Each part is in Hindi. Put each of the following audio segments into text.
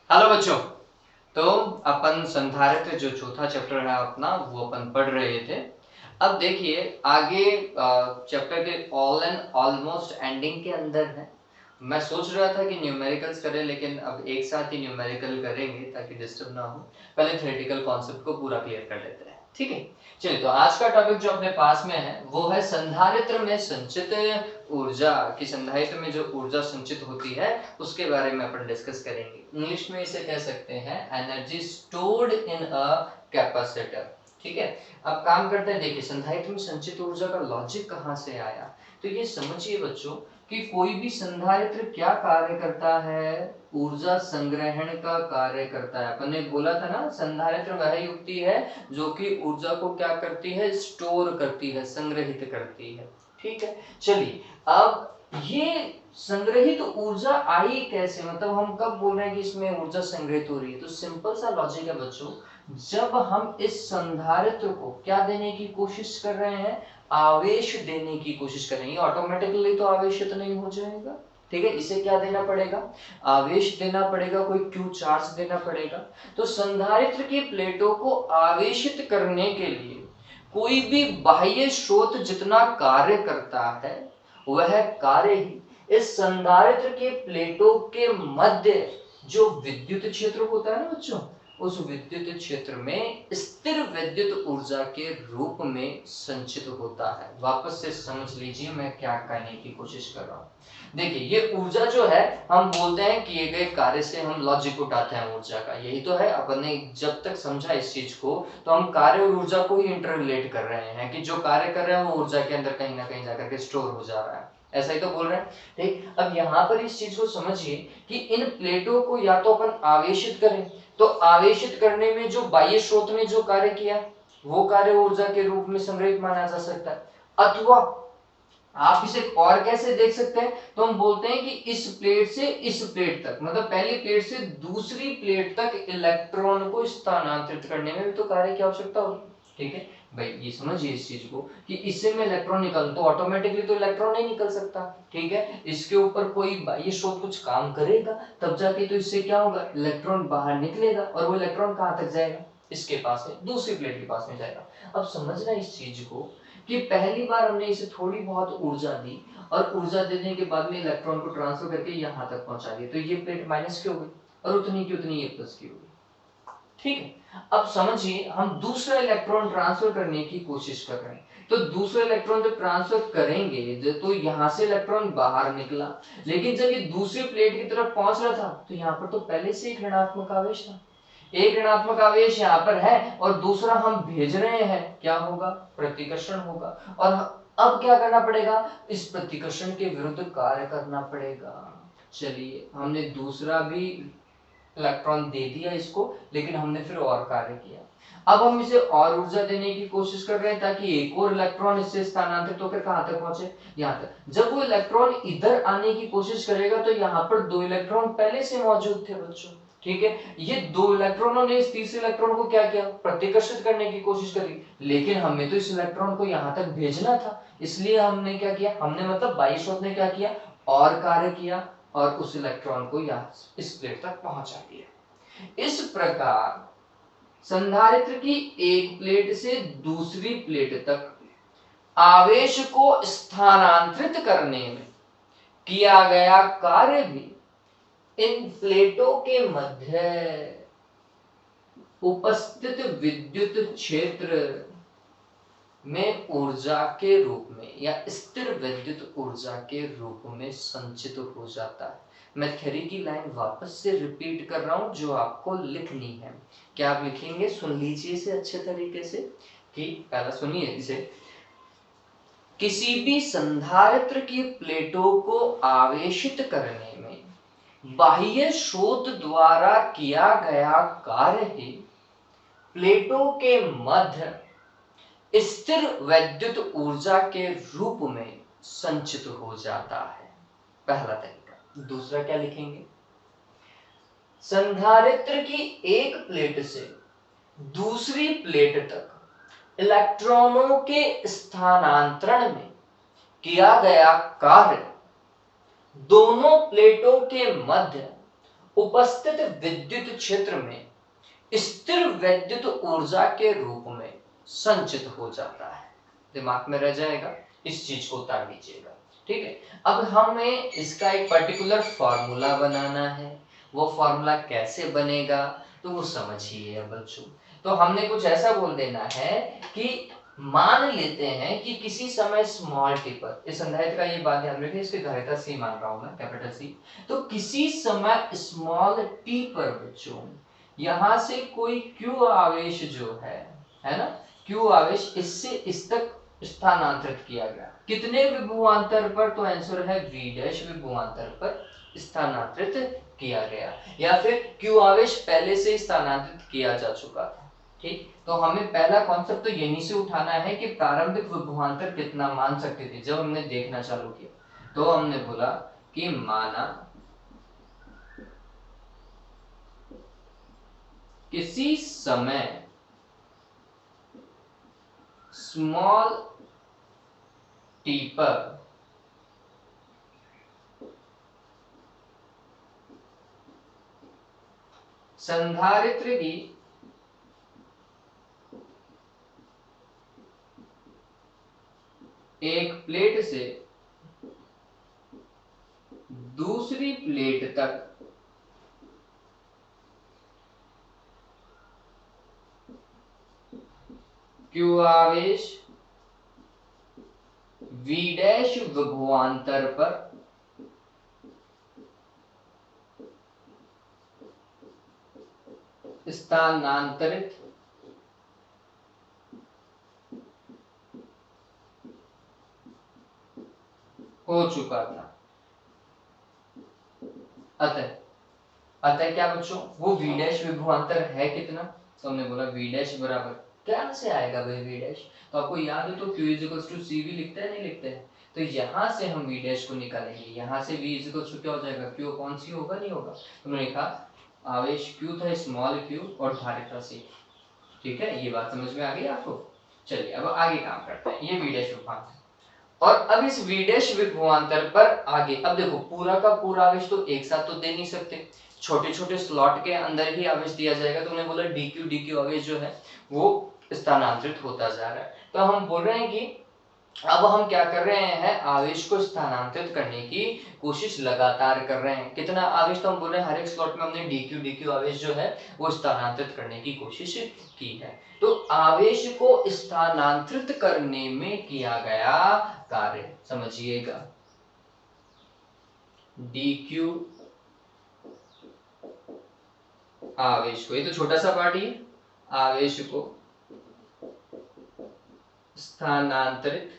हेलो बच्चों। तो अपन संधारित्र जो चौथा चैप्टर है अपना वो अपन पढ़ रहे थे। अब देखिए आगे चैप्टर के ऑल एंड ऑलमोस्ट एंडिंग के अंदर है। मैं सोच रहा था कि न्यूमेरिकल्स करें, लेकिन अब एक साथ ही न्यूमेरिकल करेंगे ताकि डिस्टर्ब ना हो। पहले थ्योरेटिकल कॉन्सेप्ट को पूरा क्लियर कर लेते हैं, ठीक है। चलिए, तो आज का टॉपिक जो अपने पास में है वो है संधारित्र में संचित ऊर्जा। की संधारित्र में जो ऊर्जा संचित होती है उसके बारे में अपन डिस्कस करेंगे। इंग्लिश में इसे कह सकते हैं energy stored in a capacitor, ठीक है। अब काम करते हैं, देखिए संधारित्र में संचित ऊर्जा का लॉजिक कहाँ से आया। तो ये समझिए बच्चों कि कोई भी संधारित्र क्या कार्य करता है, ऊर्जा संग्रहण का कार्य करता है। अपन ने बोला था ना, संधारित्र वह युक्ति है जो कि ऊर्जा को क्या करती है, स्टोर करती है, संग्रहित करती है, ठीक है। चलिए, अब ये संग्रहित ऊर्जा आई कैसे, मतलब हम कब बोल रहे हैं कि इसमें ऊर्जा संग्रहित हो रही है। तो सिंपल सा लॉजिक है बच्चों, जब हम इस संधारित्र को क्या देने की कोशिश कर रहे हैं, आवेश देने की कोशिश कर रहे हैं। ऑटोमेटिकली तो आवेशित नहीं हो जाएगा, ठीक है। इसे क्या देना पड़ेगा, आवेश देना पड़ेगा, कोई क्यू चार्ज देना पड़ेगा। तो संधारित्र की प्लेटों को आवेशित करने के लिए कोई भी बाह्य स्रोत जितना कार्य करता है वह कार्य ही इस संधारित्र के प्लेटों के मध्य जो विद्युत क्षेत्र होता है ना बच्चों, उस विद्युत क्षेत्र में स्थिर विद्युत ऊर्जा के रूप में संचित होता है। वापस से समझ लीजिए मैं क्या कहने की कोशिश कर रहा हूं। देखिए, ये ऊर्जा जो है, हम बोलते हैं किए गए कार्य से हम लॉजिक उठाते हैं ऊर्जा का, यही तो है। अपन ने जब तक समझा इस चीज को तो हम कार्य और ऊर्जा को ही इंटर रिलेट कर रहे हैं कि जो कार्य कर रहे हैं वो ऊर्जा के अंदर कहीं ना कहीं जाकर के स्टोर हो जा रहा है, ऐसा ही तो बोल रहे हैं, ठीक। अब यहाँ पर इस चीज को समझिए कि इन प्लेटों को या तो अपन आवेशित करें, तो आवेशित करने में जो बाह्य स्रोत ने जो कार्य किया वो कार्य ऊर्जा के रूप में संग्रहित माना जा सकता है। अथवा आप इसे और कैसे देख सकते हैं, तो हम बोलते हैं कि इस प्लेट से इस प्लेट तक, मतलब पहली प्लेट से दूसरी प्लेट तक इलेक्ट्रॉन को स्थानांतरित करने में भी तो कार्य की आवश्यकता होगी, ठीक है भाई। ये समझिए इस चीज को कि इससे में इलेक्ट्रॉन निकल, तो ऑटोमेटिकली तो इलेक्ट्रॉन नहीं निकल सकता, ठीक है। इसके ऊपर कोई बाह्य स्रोत कुछ काम करेगा तब जाके तो इससे क्या होगा, इलेक्ट्रॉन बाहर निकलेगा, और वो इलेक्ट्रॉन कहां तक जाएगा, इसके पास में, दूसरी प्लेट के पास में जाएगा। अब समझना इस चीज को कि पहली बार हमने इसे थोड़ी बहुत ऊर्जा दी, और ऊर्जा देने के बाद में इलेक्ट्रॉन को ट्रांसफर करके यहां तक पहुंचा दिया, तो ये प्लेट माइनस की हो गई और उतनी की उतनी ये प्लस की हो गई, ठीक है। अब समझिए हम दूसरा इलेक्ट्रॉन ट्रांसफर करने की कोशिश कर रहे हैं, तो दूसरा इलेक्ट्रॉन जब ट्रांसफर करेंगे तो यहां से इलेक्ट्रॉन बाहर निकला, लेकिन जब ये दूसरी प्लेट की तरफ पहुंच रहा था तो यहाँ पर तो पहले से एक ऋणात्मक आवेश था। एक ऋणात्मक आवेश यहाँ पर है और दूसरा हम भेज रहे हैं, क्या होगा, प्रतिकर्षण होगा। और अब क्या करना पड़ेगा, इस प्रतिकर्षण के विरुद्ध कार्य करना पड़ेगा। चलिए, हमने दूसरा भी इलेक्ट्रॉन दे दिया इसको, लेकिन हमने फिर और कार्य किया। अब हम इसे और ऊर्जा देने की कोशिश कर रहे हैं ताकि एक और इलेक्ट्रॉन इससे स्थानांतरित होकर कहां तक पहुंचे, यहां तक। जब वो इलेक्ट्रॉन इधर आने की कोशिश करेगा तो यहाँ पर दो इलेक्ट्रॉन पहले से मौजूद थे बच्चों, ठीक है। ये दो इलेक्ट्रॉनों ने इस तीसरे इलेक्ट्रॉन को क्या किया, प्रतिकर्षित करने की कोशिश करी, लेकिन हमें तो इस इलेक्ट्रॉन को यहां तक भेजना था, इसलिए हमने क्या किया, हमने मतलब बाह्य स्रोत ने क्या किया, और कार्य किया और उस इलेक्ट्रॉन को यहाँ इस प्लेट तक पहुंचा दिया। इस प्रकार संधारित्र की एक प्लेट से दूसरी प्लेट तक आवेश को स्थानांतरित करने में किया गया कार्य भी इन प्लेटों के मध्य उपस्थित विद्युत क्षेत्र में ऊर्जा के रूप में या स्थिर विद्युत ऊर्जा के रूप में संचित हो जाता है। मैं थ्योरी की लाइन वापस से रिपीट कर रहा हूं जो आपको लिखनी है। क्या आप लिखेंगे, सुन लीजिए इसे अच्छे तरीके से, कि पहला सुनिए इसे। किसी भी संधारित्र की प्लेटों को आवेशित करने में बाह्य स्रोत द्वारा किया गया कार्य ही प्लेटों के मध्य स्थिर वैद्युत ऊर्जा के रूप में संचित हो जाता है, पहला तरीका। दूसरा क्या लिखेंगे, संधारित्र की एक प्लेट से दूसरी प्लेट तक इलेक्ट्रॉनों के स्थानांतरण में किया गया कार्य दोनों प्लेटों के मध्य उपस्थित विद्युत क्षेत्र में स्थिर विद्युत ऊर्जा के रूप में संचित हो जाता है। दिमाग में रह जाएगा, इस चीज को उतार लीजिएगा। ठीक है, अब हमें इसका एक पर्टिकुलर फॉर्मूला बनाना है। वो फॉर्मूला कैसे बनेगा तो वो समझिए बच्चों। तो हमने कुछ ऐसा बोल देना है कि मान लेते हैं कि किसी समय स्मॉल टी पर, इस संधारित्र का ये बात ध्यान रखिए, इसकी धारिता सी मान रहा हूं मैं, कैपिटल सी। तो किसी समय स्मॉल टी पर बच्चों यहां से कोई क्यू आवेश जो है ना, क्यू आवेश इससे इस तक स्थानांतरित किया गया। कितने विभवांतर पर? तो आंसर है v डैश विभवांतर पर स्थानांतरित किया गया, या फिर क्यू आवेश पहले से स्थानांतरित किया जा चुका था। ठीक, तो हमें पहला कॉन्सेप्ट तो यहीं से उठाना है कि प्रारंभिक विभवांतर कितना मान सकते थे। जब हमने देखना चालू किया तो हमने बोला कि माना किसी समय स्मॉल टी पर संधारित्र की एक प्लेट से दूसरी प्लेट तक क्यू आवेश v डैश विभवांतर पर स्थानांतरित हो चुका था। अतः क्या बच्चों, वो v डैश विभवांतर है कितना? तो हमने बोला v डैश बराबर क्या से आएगा भाई v डैश? तो आपको याद है तो q equals to C V लिखते हैं, नहीं लिखते हैं? तो यहां से हम v डैश को निकालेंगे। यहां से v इक्वल्स टू क्या हो जाएगा, q कौन सी होगा, नहीं होगा। तो हमने लिखा आवेश q था स्मॉल q और धारिता c। ठीक है, ये बात समझ में आ गई आपको? चलिए अब आगे काम करते हैं। ये v डैश विभवांतर, और अब इस v डैश विभवांतर पर आगे, अब देखो पूरा का पूरा आवेश तो एक साथ तो दे नहीं सकते, छोटे छोटे स्लॉट के अंदर ही आवेश दिया जाएगा। तो हमने बोला dq आवेश जो है वो स्थानांतरित होता जा रहा है। तो हम बोल रहे हैं कि अब हम क्या कर रहे हैं, आवेश को स्थानांतरित करने की कोशिश लगातार कर रहे हैं। कितना आवेश? तो हम बोल रहे हैं हर एक स्लॉट में हमने dq आवेश जो है वो स्थानांतरित करने की कोशिश की है। तो आवेश को स्थानांतरित करने में किया गया कार्य समझिएगा, dq आवेश को, ये तो छोटा सा पार्ट ही, आवेश को स्थानांतरित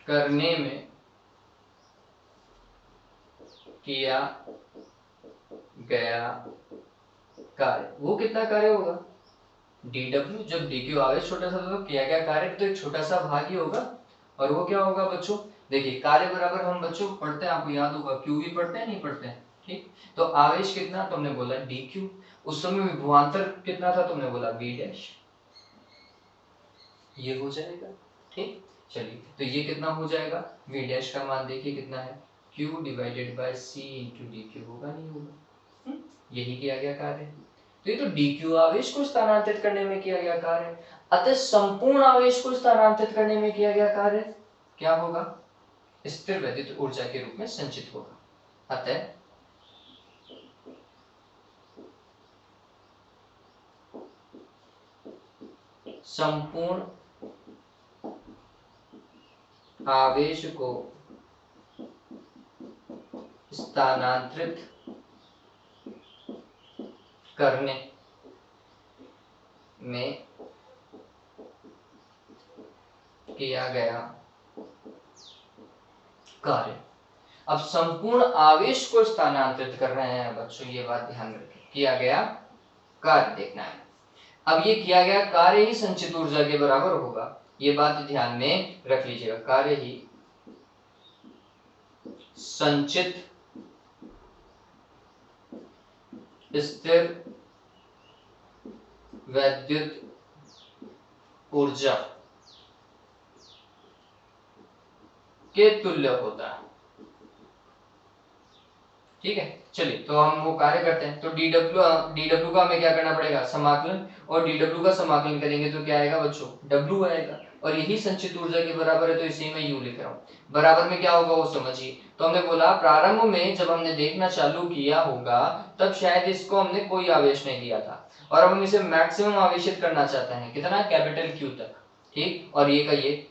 करने में किया गया कार्य। वो कितना कार्य होगा? dw, जब dq आवेश छोटा सा तो किया गया कार्य तो एक छोटा सा भाग ही होगा। और वो क्या होगा बच्चों? देखिए कार्य बराबर हम बच्चों पढ़ते हैं, आपको याद होगा, q भी पढ़ते हैं, नहीं पढ़ते हैं? ठीक, तो आवेश कितना? तुमने बोला dq। उस समय विभवांतर कितना था? तुमने बोला v डैश। ये हो जाएगा। ठीक, चलिए तो ये कितना हो जाएगा? v डैश का मान देखिए कितना है, q divided by c into dq होगा, नहीं होगा? यही किया गया कार्य। तो ये तो dq आवेश को स्थानांतरित करने में किया गया कार्य। अतः संपूर्ण आवेश को स्थानांतरित करने में किया गया कार्य क्या होगा? स्थिर विद्युत ऊर्जा के रूप में संचित होगा। अतः संपूर्ण आवेश को स्थानांतरित करने में किया गया कार्य। अब संपूर्ण आवेश को स्थानांतरित कर रहे हैं बच्चों, ये बात ध्यान रखें, किया गया कार्य देखना है। अब ये किया गया कार्य ही संचित ऊर्जा के बराबर होगा, ये बात ध्यान में रख लीजिएगा। कार्य ही संचित स्थिर विद्युत ऊर्जा के तुल्य होता है। ठीक है, चलिए तो हम वो कार्य करते हैं। तो डीडब्ल्यू का हमें क्या करना पड़ेगा, समाकलन, और डीडब्ल्यू का समाकलन करेंगे तो क्या आएगा बच्चों, डब्ल्यू आएगा, और यही संचित ऊर्जा के बराबर है, तो इसी में यू लिख रहा हूँ। बराबर में क्या होगा वो समझिए। तो हमने बोला प्रारंभ में जब हमने देखना चालू किया होगा तब शायद इसको हमने कोई आवेश नहीं दिया था, और अब हम इसे मैक्सिमम आवेशित करना चाहते हैं, कितना, कैपिटल क्यू तक। ठीक, और ये का ये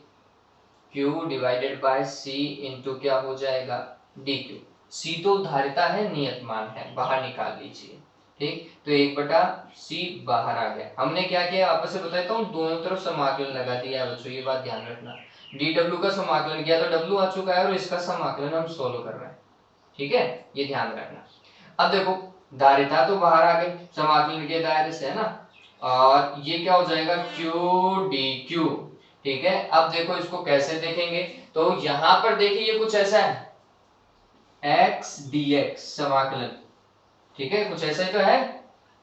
Q divided by C into क्या हो जाएगा, dq। C तो धारिता है, नियत मान है, बाहर निकाल लीजिए। ठीक, तो 1/c बाहर आ गया। हमने क्या किया आपस में बताता हूँ, दोनों तरफ समाकलन लगा दिया है बच्चों, ये बात ध्यान रखना। dw का समाकलन किया तो w आ चुका है, और इसका समाकलन हम सोल्व कर रहे हैं। ठीक है, ये ध्यान रखना। अब देखो धारिता तो बाहर आ गई, समाकलन के दायरे से, है ना, और ये क्या हो जाएगा, q dq। ठीक है, अब देखो इसको कैसे देखेंगे, तो यहां पर देखिए ये कुछ ऐसा है, x dx समाकलन। ठीक है, कुछ ऐसा ही तो है।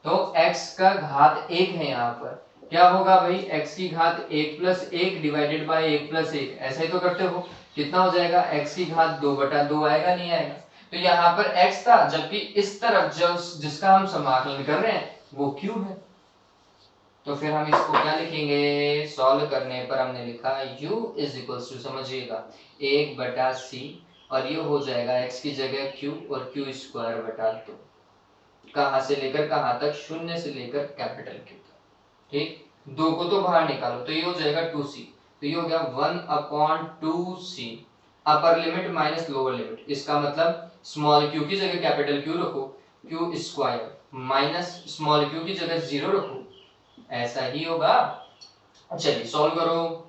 तो x का घात 1 है, यहाँ पर क्या होगा भाई, x की घात 1+1 डिवाइडेड बाय 1+1, ऐसा ही तो करते हो। कितना हो जाएगा, x की घात 2/2 आएगा, नहीं आएगा। तो यहाँ पर x था, जबकि इस तरफ जो जिसका हम समाकलन कर रहे हैं वो q है। तो फिर हम इसको क्या लिखेंगे, सॉल्व करने पर हमने लिखा u इज इक्वल टू, समझिएगा, 1/c, और ये हो जाएगा x की जगह q, और q²/2। कहां से लेकर कहां तक, शून्य से लेकर कैपिटल Q तक। ठीक, दो को तो बाहर निकालो, तो ये हो जाएगा 2c, तो ये हो गया 1/2c, upper limit minus lower limit. इसका मतलब स्मॉल q की जगह कैपिटल Q रखो, q² माइनस स्मॉल q की जगह 0 रखो, ऐसा ही होगा। चलिए सॉल्व करो,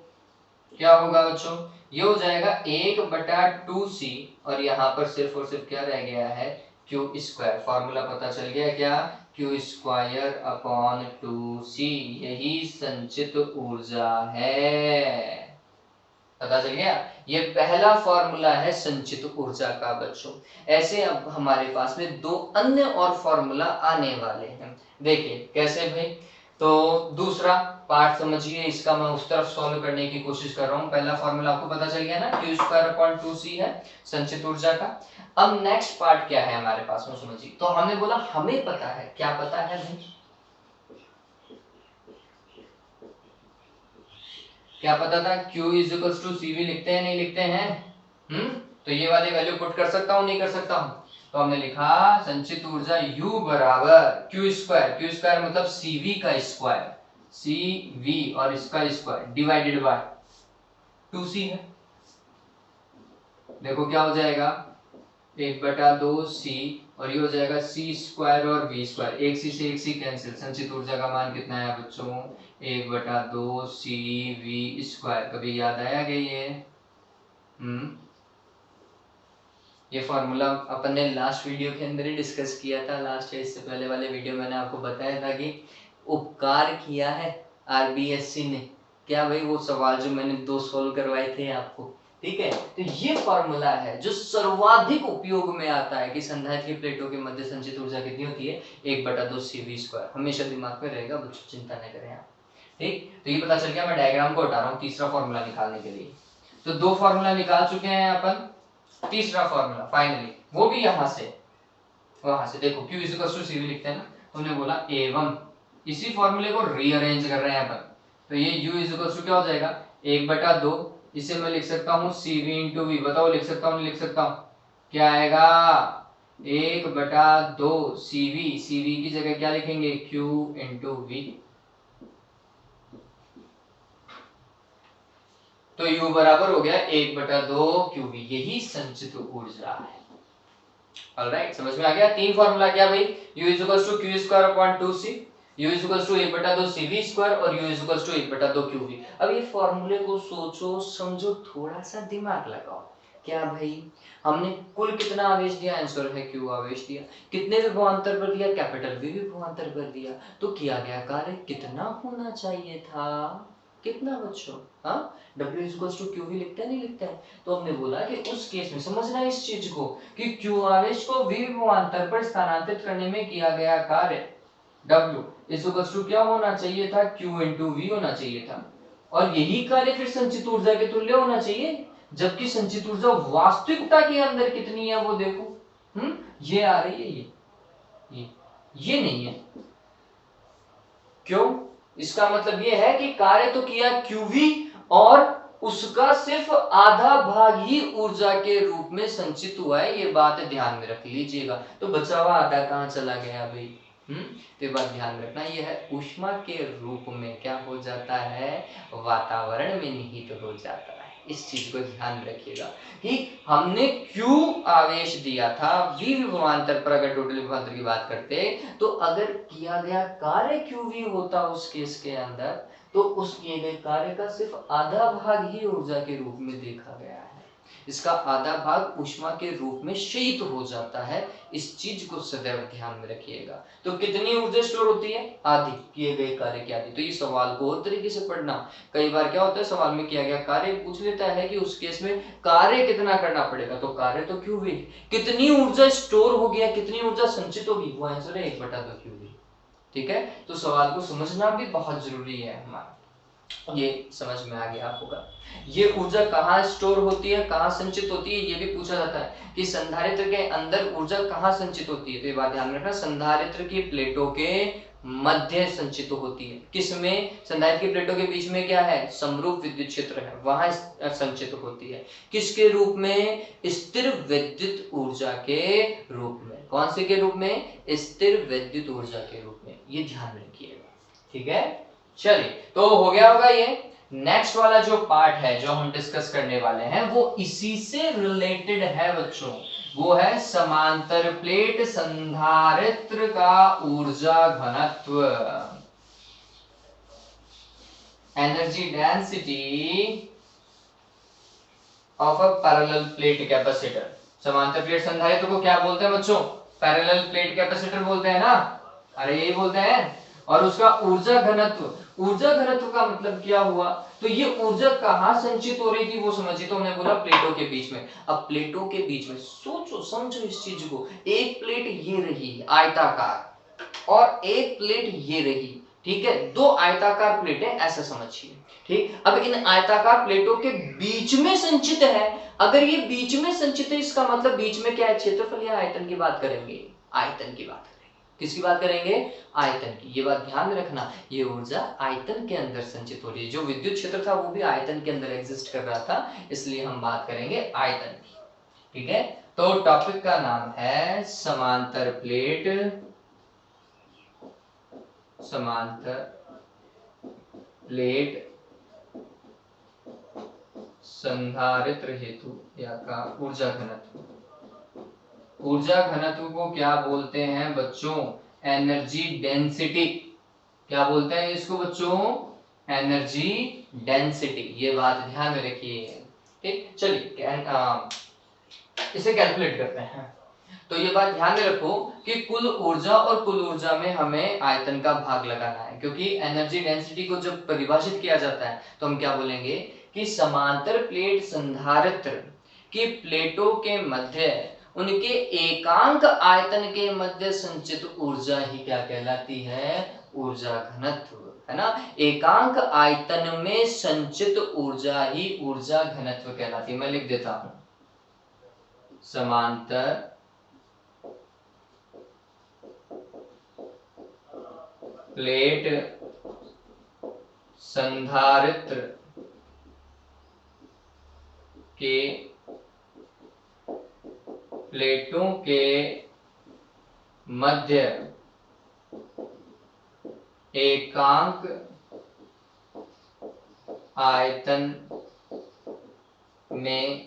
क्या होगा बच्चों, ये हो जाएगा 1/2c, और यहाँ पर सिर्फ और सिर्फ क्या रह गया है, q²। फॉर्मूला पता चल गया क्या, q²/2c, यही संचित ऊर्जा है। पता चल गया, ये पहला फॉर्मूला है संचित ऊर्जा का बच्चों। ऐसे अब हमारे पास में दो अन्य और फॉर्मूला आने वाले हैं, देखिए कैसे भाई। तो दूसरा पार्ट समझिए, इसका मैं उस तरफ सॉल्व करने की कोशिश कर रहा हूँ। पहला फॉर्मूला आपको पता चल गया ना, q²/2c है संचित ऊर्जा का। अब नेक्स्ट पार्ट क्या है हमारे पास में समझिए। तो हमने बोला हमें पता है, क्या पता है भाई, क्या पता था, Q is equal to CV लिखते हैं, नहीं लिखते हैं, तो ये वाली वैल्यू पुट कर सकता हूँ, नहीं कर सकता हूँ। तो हमने लिखा संचित ऊर्जा U बराबर Q² मतलब CV का स्क्वायर, CV और इसका स्क्वायर डिवाइडेड बाय 2C है। देखो क्या हो जाएगा, 1/2c, और ये हो जाएगा c² और v², एक सी से एक सी कैंसिल। संचित ऊर्जा का मान कितना है बच्चों, 1/2cv²। कभी याद आया क्या ये, ये फॉर्मूला अपन ने लास्ट वीडियो के अंदर ही डिस्कस किया था। लास्ट या इससे पहले वाले वीडियो मैंने आपको बताया था कि उपकार किया है आरबीएससी ने, क्या भाई वो सवाल जो मैंने 2 सोल्व करवाए थे आपको। ठीक है, तो ये फॉर्मूला है जो सर्वाधिक उपयोग में आता है कि संधारित्र की प्लेटों के मध्य संचित ऊर्जा कितनी होती है, 1/2cv²। हमेशा दिमाग में रहेगा बच्चों, चिंता न करें आप। ठीक, तो ये पता चल गया। मैं डायग्राम को हटा रहा हूँ तीसरा फॉर्मूला निकालने के लिए। तो 2 फॉर्मूला निकाल चुके हैं अपन, तीसरा फॉर्मूला फाइनली, वो भी वहां से देखो q is equal to CV लिखते हैं ना, तो हमने बोला एवं इसी फॉर्मूले को रीअरेंज कर रहे हैं अपन। तो ये u इज इक्वल टू क्या हो जाएगा, 1/2, इसे मैं लिख सकता हूँ CV इंटू V। बताओ लिख सकता हूँ नहीं लिख सकता हूँ, क्या आएगा, 1/2 CV की जगह क्या लिखेंगे, Q इंटू V। तो U बराबर हो गया 1/2 QV, यही संचित ऊर्जा है। ऑलराइट, समझ में आ गया। 3 फॉर्मूला क्या भाई, U is equal to q²/2c, U is equal to 1/2cv² और U is equal to 1/2qv। अब ये फॉर्मूले को सोचो समझो, थोड़ा सा दिमाग लगाओ। क्या भाई, हमने कुल कितना आवेश दिया, आंसर है q आवेश दिया। कितने विभवांतर पर दिया, कैपिटल V विभवांतर पर दिया। तो किया गया कार्य कितना होना चाहिए था, कितना बच्चों, हाँ, W इक्वल टू QV लिखते हैं नहीं लिखते हैं। तो हमने बोला कि उस केस में समझना इस चीज को कि Q आवेश को V विभवांतर पर स्थानांतरित करने में किया गया कार्य W इक्वल टू क्या होना चाहिए था, Q इंटू V होना चाहिए था, और यही कार्य फिर संचित ऊर्जा के तुल्य होना चाहिए। जबकि संचित ऊर्जा वास्तविकता के अंदर कितनी है वो देखो, ये आ रही है, ये नहीं है। क्यों? इसका मतलब ये है कि कार्य तो किया QV और उसका सिर्फ आधा भाग ही ऊर्जा के रूप में संचित हुआ है, ये बात ध्यान में रख लीजिएगा। तो बचा हुआ आधा कहां चला गया भाई? तो ये बात ध्यान में रखना, यह है ऊष्मा के रूप में क्या हो जाता है? वातावरण में निहित हो जाता है। इस चीज को ध्यान में रखिएगा कि हमने Q आवेश दिया था V विभवांतर पर, अगर टोटल विभवांतर की बात करते तो अगर किया गया कार्य QV होता उस केस के अंदर, तो उस किए गए कार्य का सिर्फ आधा भाग ही ऊर्जा के रूप में देखा गया है, इसका आधा भाग ऊष्मा के रूप में क्षयित हो जाता है। इस चीज को सदैव ध्यान में रखिएगा। तो कितनी ऊर्जा स्टोर होती है? आधी, किए गए कार्य की आधी। तो ये सवाल को और तरीके से पढ़ना, कई बार क्या होता है सवाल में किया गया कार्य पूछ लेता है कि उस केस में कार्य कितना करना पड़ेगा, तो कार्य तो QV, कितनी ऊर्जा स्टोर हो गया, कितनी ऊर्जा संचित होगी, वो आंसर है 1/2 QV। ठीक है, तो सवाल को समझना भी बहुत जरूरी है हमारा, ये समझ में आ गया होगा। ये ऊर्जा कहाँ स्टोर होती है, कहाँ संचित होती है, ये भी पूछा जाता है कि संधारित्र के अंदर ऊर्जा कहाँ संचित होती है। तो ये बात ध्यान रखना, संधारित्र की प्लेटों के मध्य संचित होती है। किसमें? संधारित्र की प्लेटों के बीच में क्या है? समरूप विद्युत क्षेत्र है, वहां संचित होती है। किसके रूप में? स्थिर विद्युत ऊर्जा के रूप में। कौन से के रूप में? स्थिर विद्युत ऊर्जा के रूप में, ये ध्यान रखिएगा। ठीक है, चलिए, तो हो गया होगा ये। नेक्स्ट वाला जो पार्ट है जो हम डिस्कस करने वाले हैं वो इसी से रिलेटेड है बच्चों, वो है समांतर प्लेट संधारित्र का ऊर्जा घनत्व, energy density of a parallel plate capacitor. समांतर प्लेट संधारित्र को क्या बोलते हैं बच्चों? पैरेलल प्लेट कैपेसिटर बोलते हैं ना, अरे यही बोलते हैं। और उसका ऊर्जा घनत्व, ऊर्जा घनत्व का मतलब क्या हुआ? तो ये ऊर्जा कहां संचित हो रही थी वो समझिए। तो हमने बोला प्लेटों के बीच में। अब प्लेटों के बीच में सोचो समझो इस चीज को, एक प्लेट ये रही आयताकार और एक प्लेट ये रही, ठीक है, दो आयताकार प्लेटें ऐसा समझिए। ठीक, अब इन आयताकार प्लेटों के बीच में संचित है। अगर ये बीच में संचित है इसका मतलब बीच में क्या है? क्षेत्रफल या आयतन की बात करेंगे? आयतन की बात करेंगे। किसकी बात करेंगे? आयतन की। ये बात ध्यान में रखना, ये ऊर्जा आयतन के अंदर संचित हो रही है। जो विद्युत क्षेत्र था वो भी आयतन के अंदर एग्जिस्ट कर रहा था, इसलिए हम बात करेंगे आयतन की। ठीक है, तो टॉपिक का नाम है समांतर प्लेट, समांतर प्लेट संधारित्र हेतु या का ऊर्जा घनत्व। ऊर्जा घनत्व को क्या बोलते हैं बच्चों? Energy density. क्या बोलते हैं इसको बच्चों? Energy density. ये बात ध्यान में रखिए। ठीक, चलिए इसे कैलकुलेट करते हैं। तो ये बात ध्यान में रखो कि कुल ऊर्जा और कुल ऊर्जा में हमें आयतन का भाग लगाना है, क्योंकि एनर्जी डेंसिटी को जब परिभाषित किया जाता है तो हम क्या बोलेंगे कि समांतर प्लेट संधारित्र की प्लेटों के मध्य उनके एकांक आयतन के मध्य संचित ऊर्जा ही क्या कहलाती है? ऊर्जा घनत्व, है ना। एकांक आयतन में संचित ऊर्जा ही ऊर्जा घनत्व कहलाती है। मैं लिख देता हूं, समांतर प्लेट संधारित्र के प्लेटों के मध्य एकांक आयतन में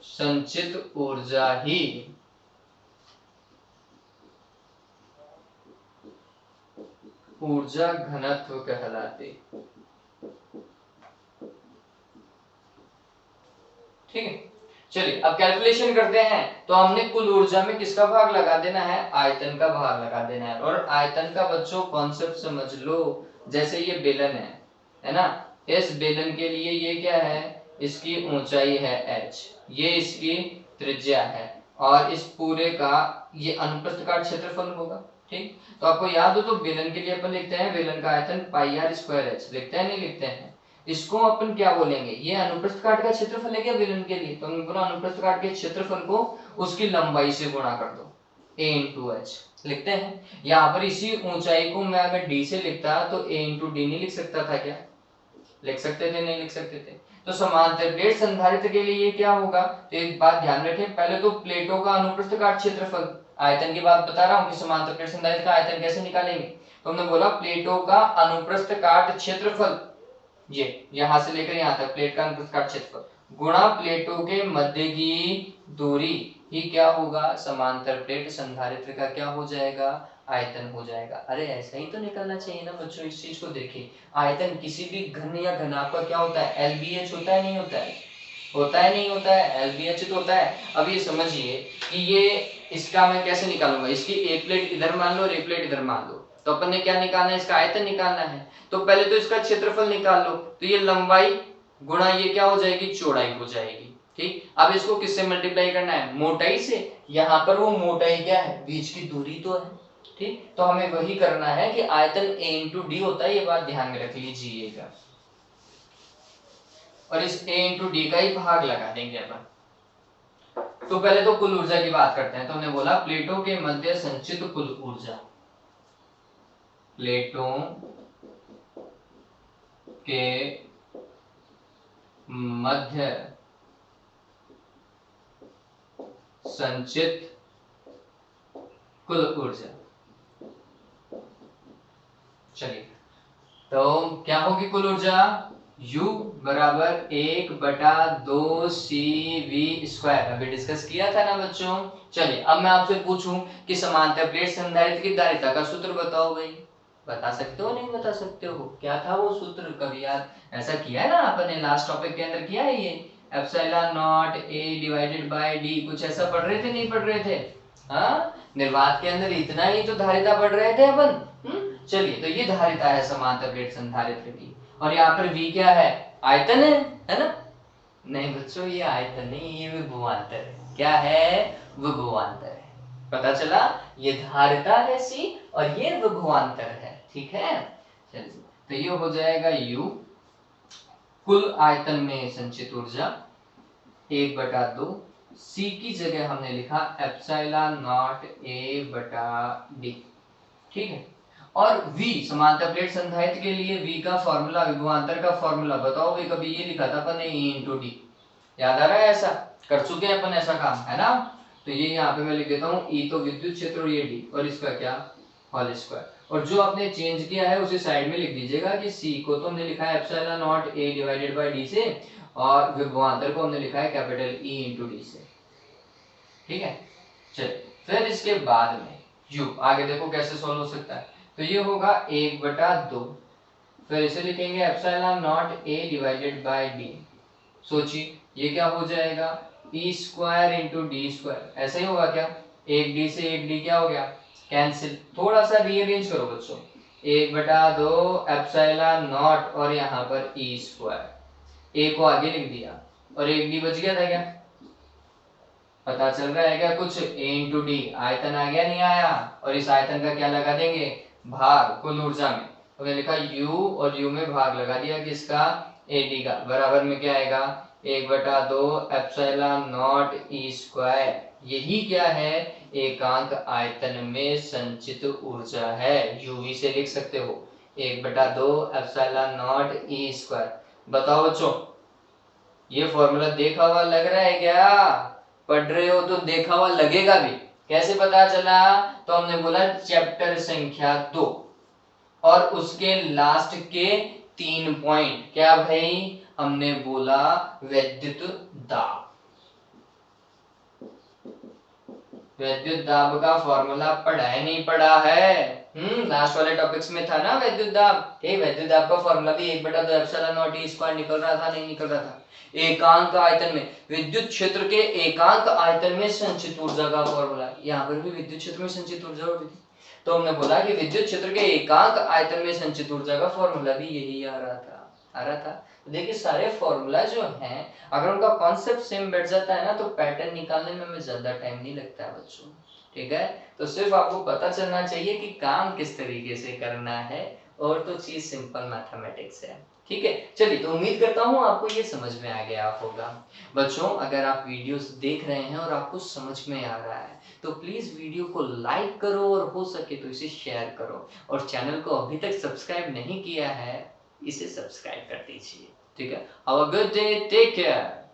संचित ऊर्जा ही ऊर्जा घनत्व कहलाते। ठीक है, चलिए अब कैलकुलेशन करते हैं। तो हमने कुल ऊर्जा में किसका भाग लगा देना है? आयतन का भाग लगा देना है। और आयतन का बच्चों कॉन्सेप्ट समझ लो, जैसे ये बेलन है ना, इस बेलन के लिए ये क्या है? इसकी ऊंचाई है h, ये इसकी त्रिज्या है, और इस पूरे का ये अनुप्रस्थ काट क्षेत्रफल होगा। ठीक, तो आपको याद हो तो बेलन के लिए अपन लिखते हैं बेलन का आयतन पाई r स्क्वायर h, लिखते हैं नहीं लिखते हैं? इसको अपन क्या बोलेंगे, ये अनुप्रस्थ काट का क्षेत्रफल है क्या विलन के लिए, तो हमने बोला अनुप्रस्थ काट के क्षेत्रफल को उसकी लंबाई से गुणा कर दो, a इंटू एच लिखते हैं। यहाँ पर इसी ऊंचाई को मैं अगर d से लिखता तो a इंटू डी नहीं लिख सकता था क्या, लिख सकते थे, नहीं लिख सकते थे। तो समांतर प्लेट संधारित्र के लिए ये क्या होगा, तो एक बात ध्यान रखें, पहले तो प्लेटों का अनुप्रस्थ काट क्षेत्रफल, आयतन की बात बता रहा हूँ कि समांतर प्लेट संधारित्र का आयतन कैसे निकालेंगे, तो हमने बोला प्लेटों का अनुप्रस्थ काट क्षेत्रफल, ये यहां से लेकर यहां तक प्लेट का अनुप्रस्थ काट क्षेत्रफल गुणा प्लेटों के मध्य की दूरी ही क्या होगा, समांतर प्लेट संधारित्र का क्या हो जाएगा, आयतन हो जाएगा। अरे ऐसा ही तो निकलना चाहिए ना बच्चों, इस चीज को देखिए, आयतन किसी भी घन या घनाभ का क्या होता है, LBH होता है नहीं होता है, होता है नहीं होता है, LBH तो होता है। अब ये समझिए कि ये इसका मैं कैसे निकालूंगा, इसकी एक प्लेट इधर मान लो और एक प्लेट इधर मान लो, तो अपन ने क्या निकालना है, इसका आयतन निकालना है। तो पहले तो इसका क्षेत्रफल निकाल लो, तो ये लंबाई गुणा ये क्या हो जाएगी, चौड़ाई हो जाएगी। ठीक, अब इसको किससे मल्टीप्लाई करना है, मोटाई से। यहाँ पर वो मोटाई क्या है, बीच की दूरी तो है। ठीक, तो हमें वही करना है कि आयतन a इंटू डी होता है, ये बात ध्यान में रख लीजिएगा, और इस a इंटू डी का ही भाग लगा देंगे अपन। तो पहले तो कुल ऊर्जा की बात करते हैं, तो हमने बोला प्लेटों के मध्य संचित कुल ऊर्जा, प्लेटों के मध्य संचित कुल ऊर्जा, चलिए तो क्या होगी कुल ऊर्जा, U बराबर 1/2 CV², अभी डिस्कस किया था ना बच्चों। चलिए अब मैं आपसे पूछूं कि समांतर प्लेट संधारित्र की धारिता का सूत्र बताओ भाई, बता सकते हो नहीं बता सकते हो, क्या था वो सूत्र, कभी याद ऐसा किया है ना आपने, लास्ट टॉपिक के अंदर किया है ये, epsilon not A divided by D, कुछ ऐसा पढ़ रहे थे नहीं पढ़ रहे थे, हाँ निर्वात के अंदर इतना ही तो धारिता पढ़ रहे थे अपन। चलिए तो ये धारिता है समांतर प्लेट संधारित्र की, और यहाँ पर V क्या है, आयतन है ना, नहीं बच्चों ये आयतन नहीं, ये विभवांतर है, क्या है, विभवांतर है, पता चला, ये धारिता है C और ये विभवांतर है, ठीक है। चलिए तो ये हो जाएगा U, कुल आयतन में संचित ऊर्जा 1/2, C की जगह हमने लिखा एप्सिलॉन नॉट A/D, ठीक है। और V समांतर प्लेट संधारित्र के लिए V का फॉर्मूला, विभवांतर का फॉर्मूला बताओ भाई, कभी ये लिखा था अपन ने E इंटू डी, याद आ रहा है, ऐसा कर चुके हैं अपन ऐसा काम, है ना। तो ये यहाँ पे मैं लिख देता हूँ, E तो विद्युत क्षेत्र और ये D, और इसका क्या, होल स्क्वायर, और जो आपने चेंज किया है उसे साइड में लिख दीजिएगा कि C को तो हमने लिखा है epsilon not A divided by D से, और विभवांतर को हमने लिखा है कैपिटल E इंटू डी से, ठीक है। चलिए फिर इसके बाद में U, आगे देखो कैसे सोल्व हो सकता है, तो ये होगा 1/2, फिर इसे लिखेंगे epsilon not A divided by D, सोचिए ये क्या हो जाएगा, E² इंटू D², ऐसा ही होगा क्या, एक D से एक D क्या हो गया, कैंसिल, थोड़ा सा रीअरेंज करो बच्चों, 1/2 एप्सिलॉन नॉट और यहाँ पर E², A को आगे लिख दिया और एक D बच गया था क्या, पता चल रहा है क्या कुछ, A इंटू डी, आयतन आ गया नहीं आया, और इस आयतन का क्या लगा देंगे, भाग कुल ऊर्जा में, तो मैंने लिखा U और U में भाग लगा दिया किसका, AD का, बराबर में क्या आएगा 1/2 एप्सिलॉन नॉट E², यही क्या है, एकांक आयतन में संचित ऊर्जा है, UV से लिख सकते हो 1/2 एप्सिलॉन नॉट E²। बताओ बच्चों ये फॉर्मूला देखा हुआ लग रहा है क्या, पढ़ रहे हो तो देखा हुआ लगेगा भी, कैसे पता चला, तो हमने बोला चैप्टर संख्या 2 और उसके लास्ट के 3 पॉइंट, क्या भाई, हमने बोला विद्युत दाब, विद्युत दाब का फॉर्मूला पढ़ा है नहीं पढ़ा है, लास्ट वाले टॉपिक्स में था ना विद्युत दाब, विद्युत दाब का फॉर्मूला भी 1/2 एप्सिलॉन नॉट E² निकल रहा था, नहीं निकल रहा था, एकांक आयतन में, विद्युत क्षेत्र के एकांक आयतन में संचित ऊर्जा का फॉर्मूला, यहाँ पर भी विद्युत क्षेत्र में संचित ऊर्जा होती थी, तो हमने बोला कि विद्युत क्षेत्र के एकांक आयतन में संचित ऊर्जा का फॉर्मूला भी यही आ रहा था। तो देखिए सारे फॉर्मूला जो हैं, अगर उनका कॉन्सेप्ट सेम बैठ जाता है ना, तो पैटर्न निकालने में हमें ज्यादा टाइम नहीं लगता है बच्चों, ठीक है। तो सिर्फ आपको पता चलना चाहिए कि काम किस तरीके से करना है, और तो चीज सिंपल मैथमेटिक्स है, ठीक है, चलिए तो उम्मीद करता हूँ आपको ये समझ में आ गया होगा। बच्चों, अगर आप वीडियोस देख रहे हैं और आपको समझ में आ रहा है तो प्लीज वीडियो को लाइक करो और हो सके तो इसे शेयर करो, और चैनल को अभी तक सब्सक्राइब नहीं किया है इसे सब्सक्राइब कर दीजिए। ठीक है, have a good day, take care.